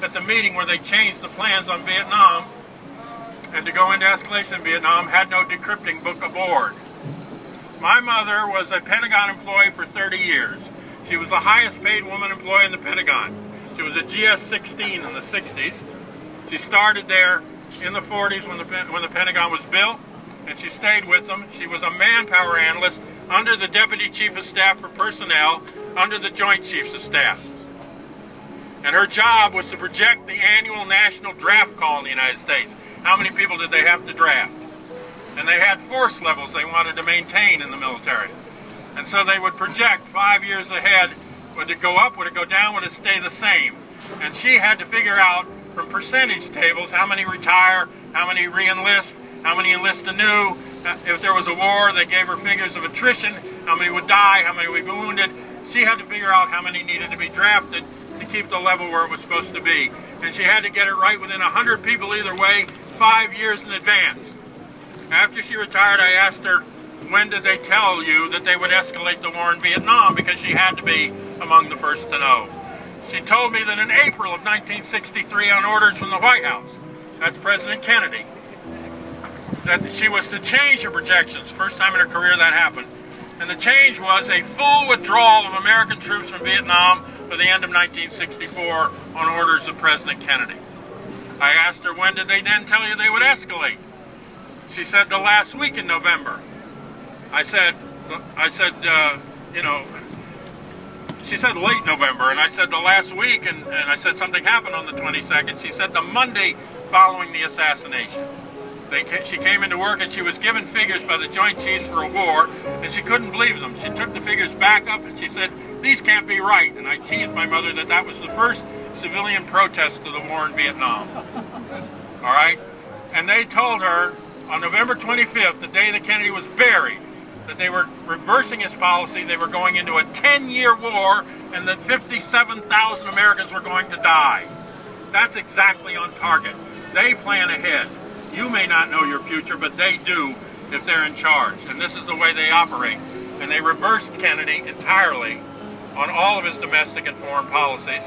at the meeting where they changed the plans on Vietnam and to go into escalation in Vietnam had no decrypting book aboard. My mother was a Pentagon employee for 30 years. She was the highest paid woman employee in the Pentagon. She was a GS-16 in the 60s. She started there in the 40s when the Pentagon was built, and she stayed with them. She was a manpower analyst under the Deputy Chief of Staff for Personnel, under the Joint Chiefs of Staff. And her job was to project the annual national draft call in the United States. How many people did they have to draft? And they had force levels they wanted to maintain in the military. And so they would project 5 years ahead. Would it go up? Would it go down? Would it stay the same? And she had to figure out from percentage tables how many retire, how many re-enlist, how many enlist anew. If there was a war, they gave her figures of attrition, how many would die, how many would be wounded. She had to figure out how many needed to be drafted to keep the level where it was supposed to be. And she had to get it right within 100 people either way, 5 years in advance. After she retired, I asked her, when did they tell you that they would escalate the war in Vietnam? Because she had to be among the first to know. She told me that in April of 1963, on orders from the White House, that's President Kennedy, that she was to change her projections. First time in her career that happened. And the change was a full withdrawal of American troops from Vietnam by the end of 1964 on orders of President Kennedy. I asked her, when did they then tell you they would escalate? She said the last week in November. I said, you know, she said late November, and I said the last week, and I said something happened on the 22nd. She said the Monday following the assassination. She came into work and she was given figures by the Joint Chiefs for a war, and she couldn't believe them. She took the figures back up and she said, these can't be right. And I teased my mother that that was the first civilian protest to the war in Vietnam. All right? And they told her on November 25th, the day that Kennedy was buried, that they were reversing his policy, they were going into a 10-year war, and that 57,000 Americans were going to die. That's exactly on target. They plan ahead. You may not know your future, but they do if they're in charge. And this is the way they operate. And they reversed Kennedy entirely on all of his domestic and foreign policies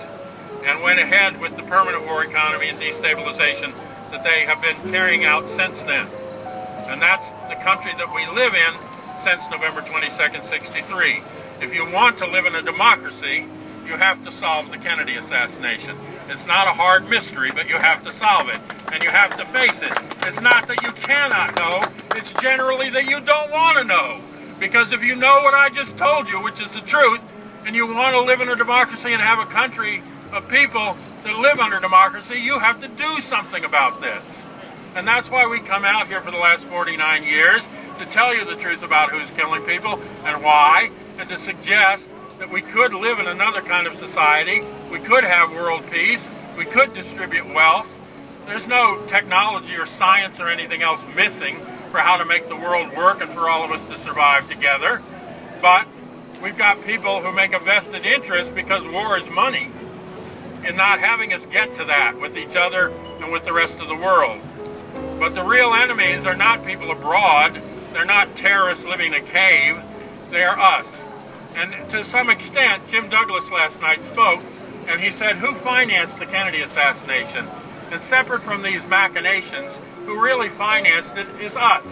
and went ahead with the permanent war economy and destabilization that they have been carrying out since then. And that's the country that we live in since November 22nd, 63. If you want to live in a democracy, you have to solve the Kennedy assassination. It's not a hard mystery, but you have to solve it, and you have to face it. It's not that you cannot know, it's generally that you don't want to know. Because if you know what I just told you, which is the truth, and you want to live in a democracy and have a country of people that live under democracy, you have to do something about this. And that's why we come out here for the last 49 years, to tell you the truth about who's killing people and why, and to suggest that we could live in another kind of society, we could have world peace, we could distribute wealth. There's no technology or science or anything else missing for how to make the world work and for all of us to survive together. But we've got people who make a vested interest, because war is money, in not having us get to that with each other and with the rest of the world. But the real enemies are not people abroad. They're not terrorists living in a cave. They are us. And to some extent, Jim Douglas last night spoke, and he said, who financed the Kennedy assassination? And separate from these machinations, who really financed it is us.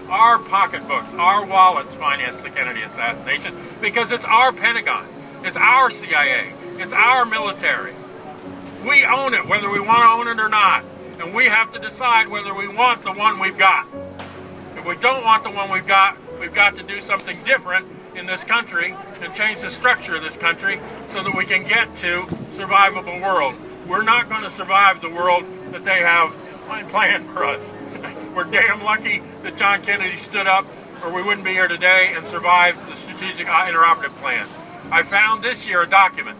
Our pocketbooks, our wallets financed the Kennedy assassination, because it's our Pentagon, it's our CIA, it's our military. We own it, whether we want to own it or not. And we have to decide whether we want the one we've got. If we don't want the one we've got to do something different in this country and change the structure of this country so that we can get to survivable world. We're not going to survive the world that they have planned for us. We're damn lucky that John Kennedy stood up, or we wouldn't be here today, and survived the Strategic Interoperative Plan. I found this year a document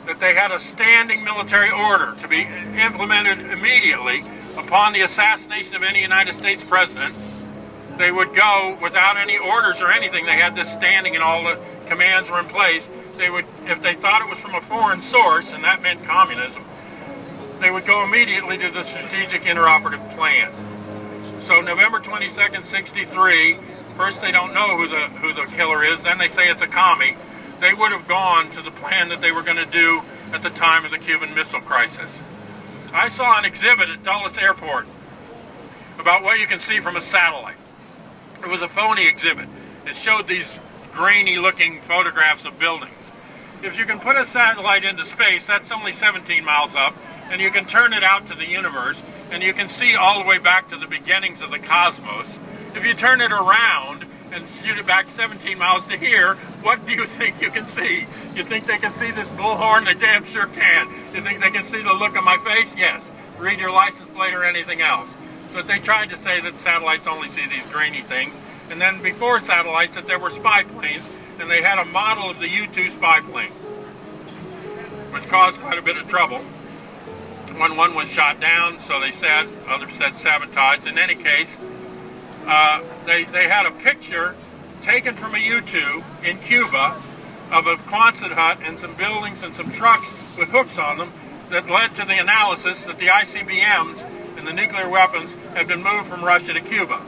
that they had a standing military order to be implemented immediately upon the assassination of any United States president. They would go without any orders or anything. They had this standing and all the commands were in place. They would, if they thought it was from a foreign source, and that meant communism, they would go immediately to the Strategic Interoperative Plan. So November 22nd, 63, first they don't know who the killer is, then they say it's a commie. They would have gone to the plan that they were going to do at the time of the Cuban Missile Crisis. I saw an exhibit at Dulles Airport about what you can see from a satellite. It was a phony exhibit. It showed these grainy looking photographs of buildings. If you can put a satellite into space, that's only 17 miles up, and you can turn it out to the universe, and you can see all the way back to the beginnings of the cosmos. If you turn it around and shoot it back 17 miles to here, what do you think you can see? You think they can see this bullhorn? They damn sure can. You think they can see the look on my face? Yes. Read your license plate or anything else. So they tried to say that satellites only see these grainy things, and then before satellites that there were spy planes, and they had a model of the U-2 spy plane, which caused quite a bit of trouble when one was shot down. So they said, others said sabotaged. In any case, they had a picture taken from a U-2 in Cuba of a Quonset hut and some buildings and some trucks with hooks on them that led to the analysis that the ICBMs and the nuclear weapons had been moved from Russia to Cuba.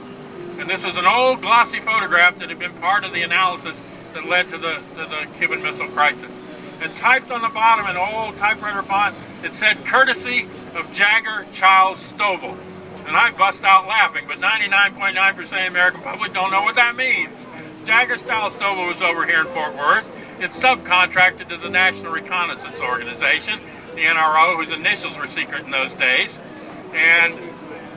And this was an old glossy photograph that had been part of the analysis that led to the Cuban Missile Crisis. And typed on the bottom in old typewriter font, it said, "Courtesy of Jagger Childs Stovall." And I bust out laughing, but 99.9% of the American public don't know what that means. Jagger Childs Stovall was over here in Fort Worth. It's subcontracted to the National Reconnaissance Organization, the NRO, whose initials were secret in those days. And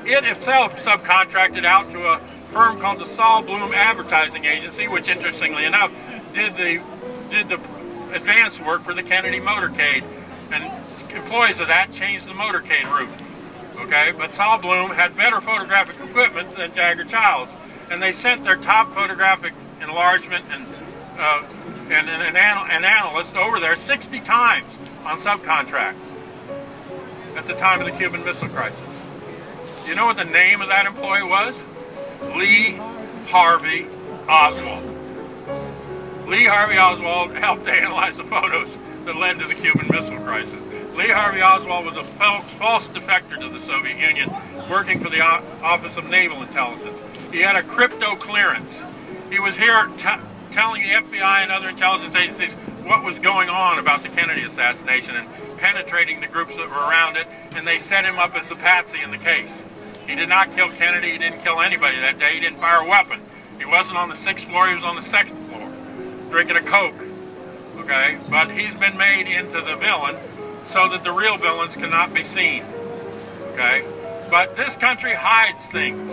it itself subcontracted out to a firm called the Saul Bloom Advertising Agency, which interestingly enough did the advance work for the Kennedy motorcade, and employees of that changed the motorcade route. Okay, but Saul Bloom had better photographic equipment than Jagger Childs, and they sent their top photographic enlargement and an analyst over there 60 times on subcontract at the time of the Cuban Missile Crisis. Do you know what the name of that employee was? Lee Harvey Oswald. Lee Harvey Oswald helped to analyze the photos that led to the Cuban Missile Crisis. Lee Harvey Oswald was a false defector to the Soviet Union, working for the Office of Naval Intelligence. He had a crypto clearance. He was here telling the FBI and other intelligence agencies what was going on about the Kennedy assassination and penetrating the groups that were around it, and they set him up as the patsy in the case. He did not kill Kennedy. He didn't kill anybody that day. He didn't fire a weapon. He wasn't on the 6th floor. He was on the 2nd floor, drinking a Coke. Okay? But he's been made into the villain so that the real villains cannot be seen. Okay? But this country hides things.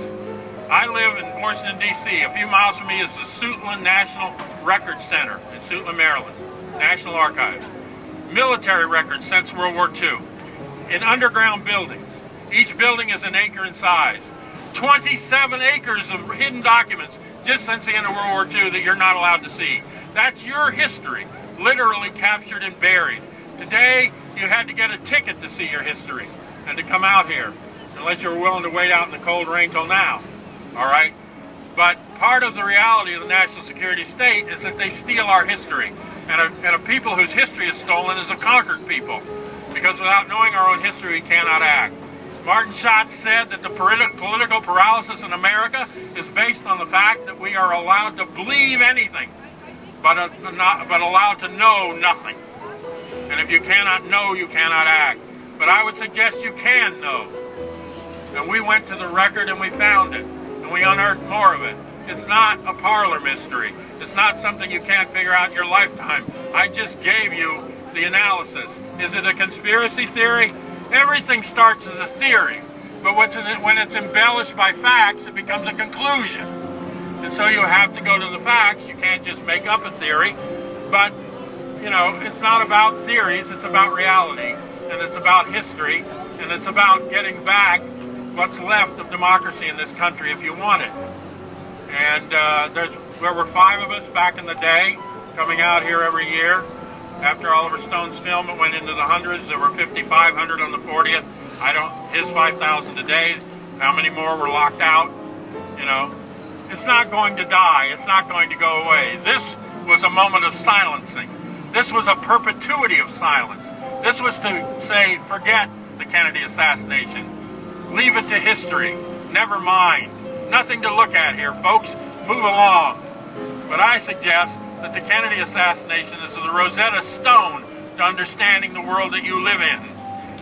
I live in Washington, D.C. A few miles from me is the Suitland National Records Center in Suitland, Maryland. National Archives. Military records since World War II. In underground buildings. Each building is an acre in size. 27 acres of hidden documents just since the end of World War II that you're not allowed to see. That's your history, literally captured and buried. Today, you had to get a ticket to see your history and to come out here, unless you were willing to wait out in the cold rain till now. All right? But part of the reality of the national security state is that they steal our history. And a people whose history is stolen is a conquered people. Because without knowing our own history, we cannot act. Martin Schatz said that the political paralysis in America is based on the fact that we are allowed to believe anything, but allowed to know nothing. And if you cannot know, you cannot act. But I would suggest you can know. And we went to the record and we found it. And we unearthed more of it. It's not a parlor mystery. It's not something you can't figure out in your lifetime. I just gave you the analysis. Is it a conspiracy theory? Everything starts as a theory, but when it's embellished by facts, it becomes a conclusion. And so you have to go to the facts. You can't just make up a theory. But, you know, it's not about theories. It's about reality, and it's about history, and it's about getting back what's left of democracy in this country if you want it. And there were 5 of us back in the day coming out here every year. After Oliver Stone's film, it went into the hundreds. There were 5,500 on the 40th. His 5,000 today. How many more were locked out? You know, it's not going to die. It's not going to go away. This was a moment of silencing. This was a perpetuity of silence. This was to say, forget the Kennedy assassination. Leave it to history. Never mind. Nothing to look at here, folks. Move along. But I suggest that the Kennedy assassination is the Rosetta Stone to understanding the world that you live in.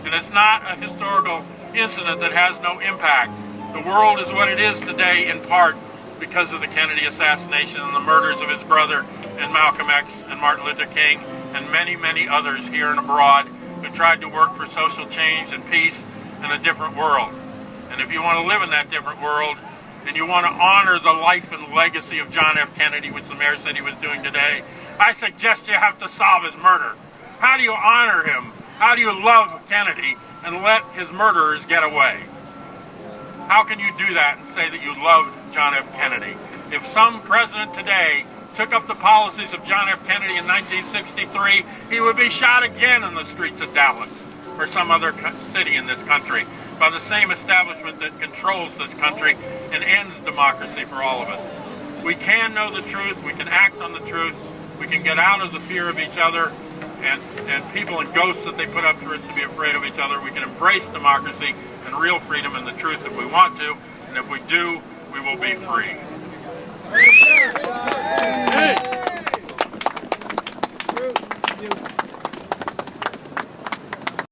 And it's not a historical incident that has no impact. The world is what it is today in part because of the Kennedy assassination and the murders of his brother and Malcolm X and Martin Luther King and many, many others here and abroad who tried to work for social change and peace in a different world. And if you want to live in that different world, and you want to honor the life and legacy of John F. Kennedy, which the mayor said he was doing today, I suggest you have to solve his murder. How do you honor him? How do you love Kennedy and let his murderers get away? How can you do that and say that you love John F. Kennedy? If some president today took up the policies of John F. Kennedy in 1963, he would be shot again in the streets of Dallas or some other city in this country by the same establishment that controls this country and ends democracy for all of us. We can know the truth, we can act on the truth, we can get out of the fear of each other and people and ghosts that they put up for us to be afraid of each other. We can embrace democracy and real freedom and the truth if we want to, and if we do, we will be free. Hey.